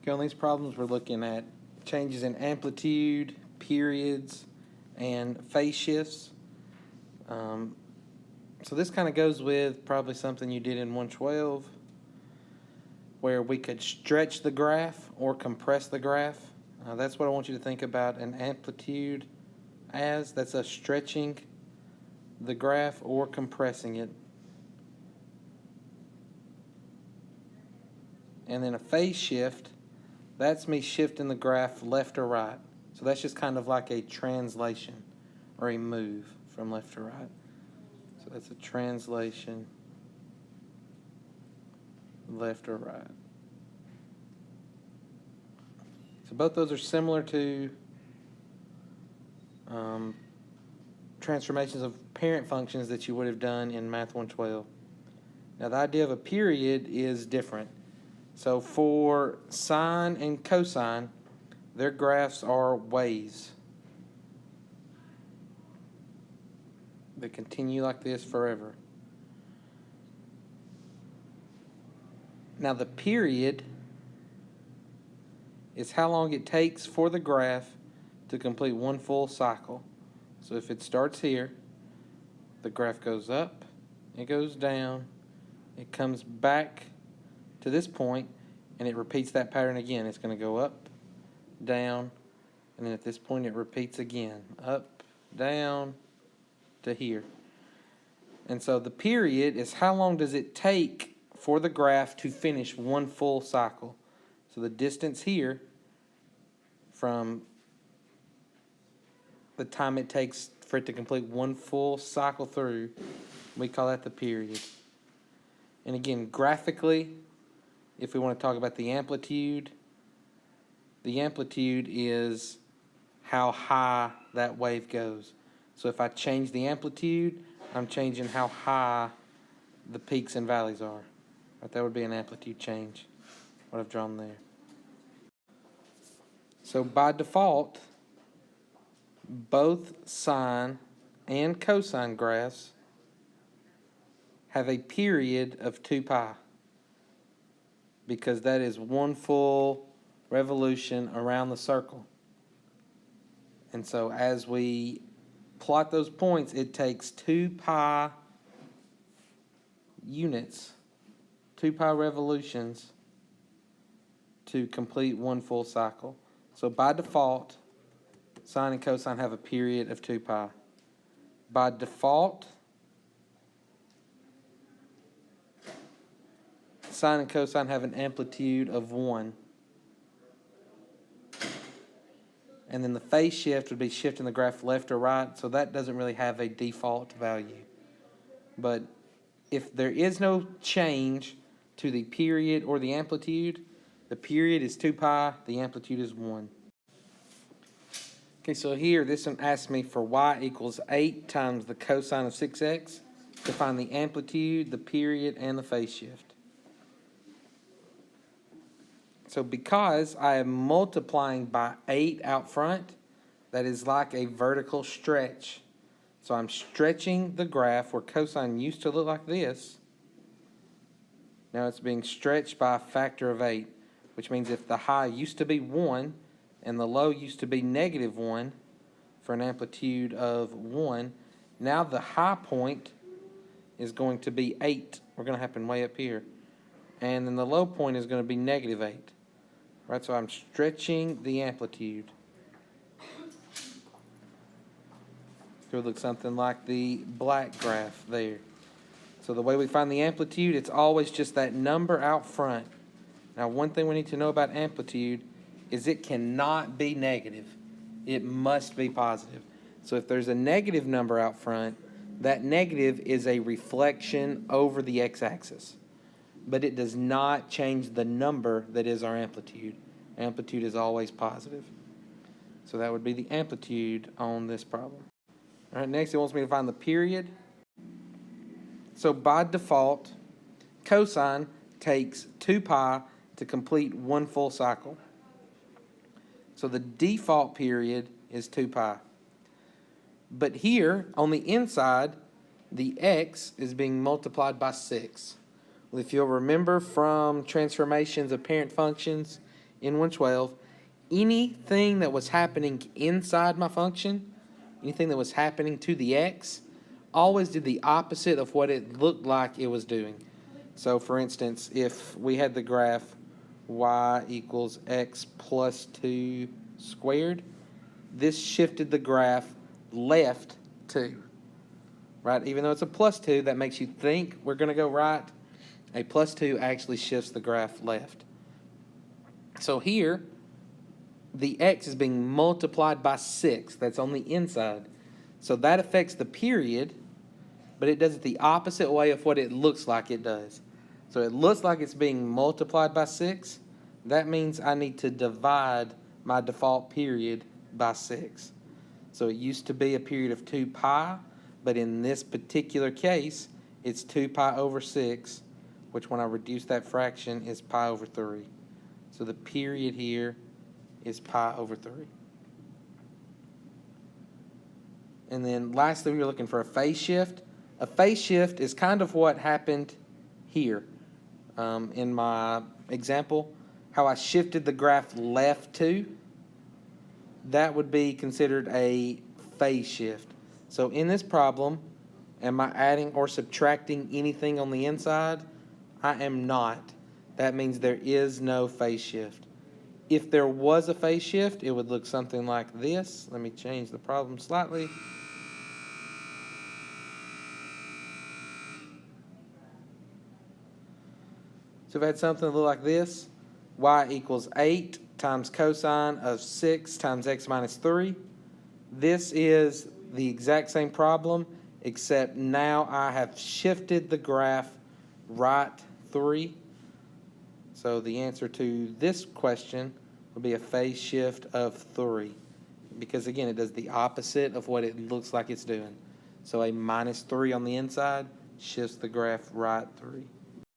Okay, on these problems, we're looking at changes in amplitude, periods, and phase shifts. So this kind of goes with probably something you did in 112, where we could stretch the graph or compress the graph. That's what I want you to think about an amplitude as. That's us stretching the graph or compressing it. And then a phase shift, that's me shifting the graph left or right. So that's just kind of like a translation or a move from left to right. So that's a translation left or right. So both those are similar to transformations of parent functions that you would have done in Math 112. Now the idea of a period is different. So for sine and cosine, their graphs are waves. They continue like this forever. Now the period is how long it takes for the graph to complete one full cycle. So if it starts here, the graph goes up, it goes down, it comes back to this point, and it repeats that pattern again. It's going to go up, down, and then at this point it repeats again. Up, down, to here. And so the period is how long does it take for the graph to finish one full cycle. So the distance here from the time it takes for it to complete one full cycle through, we call that the period. And again, graphically, if we want to talk about the amplitude is how high that wave goes. So if I change the amplitude, I'm changing how high the peaks and valleys are. Right, that would be an amplitude change, what I've drawn there. So by default, both sine and cosine graphs have a period of 2 pi, because that is one full revolution around the circle. And so as we plot those points, it takes 2 pi units, 2 pi revolutions to complete one full cycle. So by default, sine and cosine have a period of 2 pi. By default, sine and cosine have an amplitude of 1. And then the phase shift would be shifting the graph left or right, so that doesn't really have a default value. But if there is no change to the period or the amplitude, the period is 2 pi, the amplitude is 1. Okay, so here this one asks me for y equals 8 times the cosine of 6x to find the amplitude, the period, and the phase shift. So because I am multiplying by 8 out front, that is like a vertical stretch. So I'm stretching the graph where cosine used to look like this. Now it's being stretched by a factor of 8, which means if the high used to be 1 and the low used to be -1 for an amplitude of 1, now the high point is going to be 8. We're going to happen way up here. And then the low point is going to be -8. Right, so I'm stretching the amplitude. It would look something like the black graph there. So the way we find the amplitude, it's always just that number out front. Now, one thing we need to know about amplitude is it cannot be negative. It must be positive. So if there's a negative number out front, that negative is a reflection over the x-axis. But it does not change the number that is our amplitude. Amplitude is always positive. So that would be the amplitude on this problem. All right, next it wants me to find the period. So by default, cosine takes 2 pi to complete one full cycle. So the default period is 2 pi. But here, on the inside, the x is being multiplied by 6. Well, if you'll remember from transformations of parent functions in 112, anything that was happening inside my function, anything that was happening to the x, always did the opposite of what it looked like it was doing. So for instance, if we had the graph y equals x plus 2 squared, this shifted the graph left 2, right? Even though it's a plus 2, that makes you think we're going to go right. A plus 2 actually shifts the graph left. So here, the x is being multiplied by 6. That's on the inside. So that affects the period, but it does it the opposite way of what it looks like it does. So it looks like it's being multiplied by 6. That means I need to divide my default period by 6. So it used to be a period of 2 pi, but in this particular case, it's 2 pi over 6, which when I reduce that fraction is pi over 3. So the period here is pi over 3. And then lastly, we were looking for a phase shift. A phase shift is kind of what happened here in my example, how I shifted the graph left 2. That would be considered a phase shift. So in this problem, am I adding or subtracting anything on the inside? I am not. That means there is no phase shift. If there was a phase shift, it would look something like this. Let me change the problem slightly. So if I had something that looked like this, y equals 8 times cosine of 6 times x minus 3. This is the exact same problem, except now I have shifted the graph right 3. So the answer to this question would be a phase shift of 3. Because again, it does the opposite of what it looks like it's doing. So a minus 3 on the inside shifts the graph right 3.